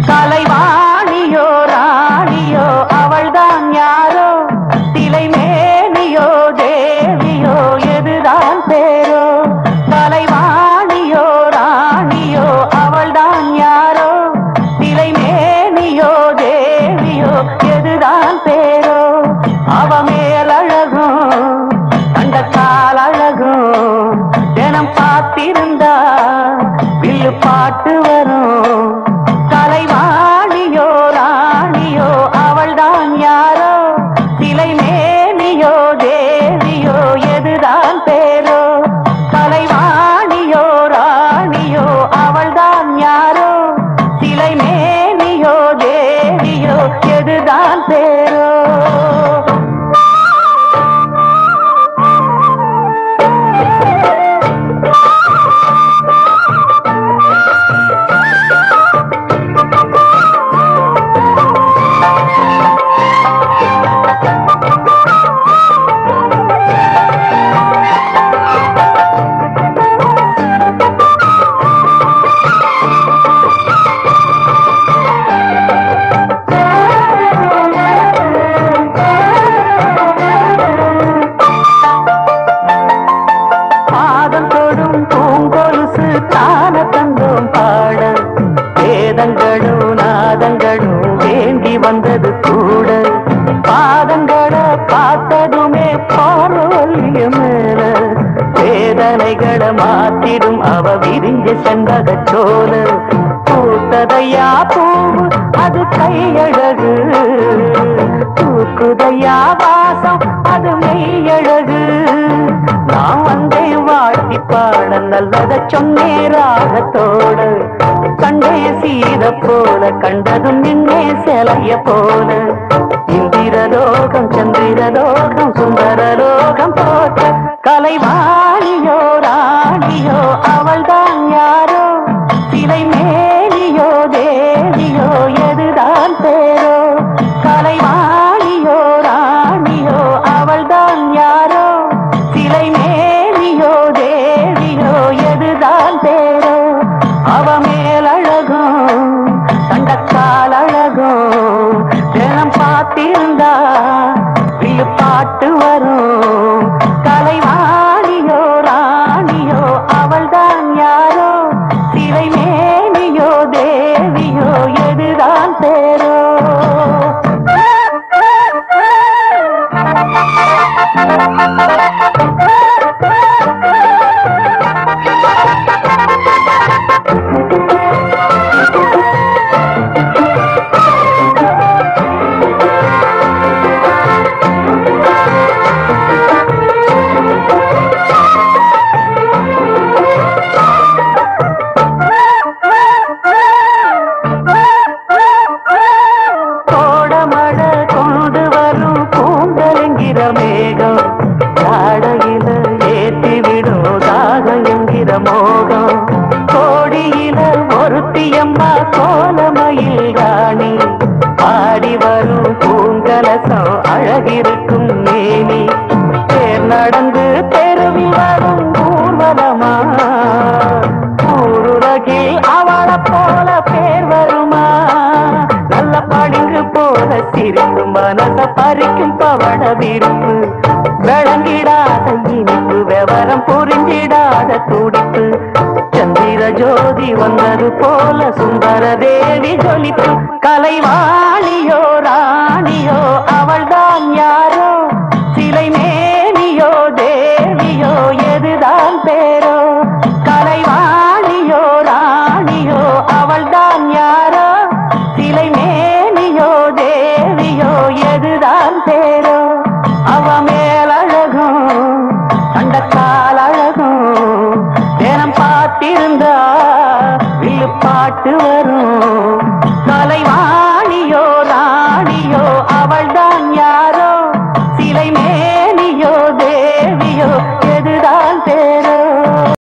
கலைவாணியோ ராணியோ அவள்தான் யாரோ, சிலை மேனியோ தேவியோ எதுதான் பேரோ. கலைவாணியோ ராணியோ அவள்தான் யாரோ, சிலை மேனியோ தேவியோ எதுதான் பேரோ. அவ மேலழகும் கண்டக்கால் அழகும் தினம் பார்த்திருந்தா வில்லு பாட்டு வரும். கலைவாணியோ ராணியோ அவள்தான் யாரோ, சிலை மேனியோ தேவியோ எதுதான் பேரோ. கலைவாணியோ ராணியோ அவள்தான் யாரோ, சிலை மேனியோ தேவியோ எதுதான் பேரோ. வேதங்களும் நாதங்களும் வேண்டி வந்தது கூட, பாதங்களை பார்த்ததுமே பார்வலிய மேல வேதனைகளை மாத்திடும் அவ விரிஞ்ச செண்பக சோல. பூத்ததையா பூவு அது கையழகு, தூக்குதையா வாசம் அது மெய்யழகு. நான் வந்தேன் வாழ்த்தி பாட நல்லத சொன்னே ராகத்தோடு, கண்டே சீத போல கண்டதும் நின்னே சிலைய போல. இந்திரலோகம் சந்திரலோகம் சுந்தரலோகம் போட்ட கலைவாணியோ ராணியோ அவள்தான் யாரோ, சிலை மேனியோ தேவியோ எதுதான் பேரோ. கலைவாணியோ ராணியோ அவள்தான் யாரோ, சிலை மேனியோ தேவியோ எதுதான் பேரோ. அவ மேலழகும் கண்டக்கால் அழகும் தினம் பார்த்திருந்தா வில்லு பாட்டு வரும். கலைவாணியோ ராணியோ அவள்தான் யாரோ, சிலை மேனியோ தேவியோ எதுதான் பேரோ. மேகம் காடையில ஏற்றிவிடும் தாகம் என்கிற மோகம், கோடியில ஒருத்தியம்மா கோலமயில் ராணி, ஆடி வரும் பூங்கலசம் அழகிருக்கும் மேனி. பேர் நடந்து தெருவில் வரும் ஊர்வலமா, ஊருலகில் அவளை போல பேர் வருமா. நல்ல பளிங்கு போல சிரிப்பு மனச பறிக்கும் பவள விருப்பு, விளங்கிடாத இனிப்பு விவரம் புரிஞ்சிடாத துடிப்பு. சந்திர ஜோதி வந்தது போல சுந்தர தேவி ஜொலிப்பு. கலைவாணியோ ராணியோ அவள்தான் யாரோ, சிலை மேனியோ தேவியோ எதுதான் பேரோ. கலைவாணியோ ராணியோ அவள்தான் யாரோ, சிலை மேனியோ தேவியோ எதுதான் பேரோ. அவ மேலழகும் கண்டக்கால் அழகும் தினம் பார்த்திருந்தா வில்லு பாட்டு வரும்.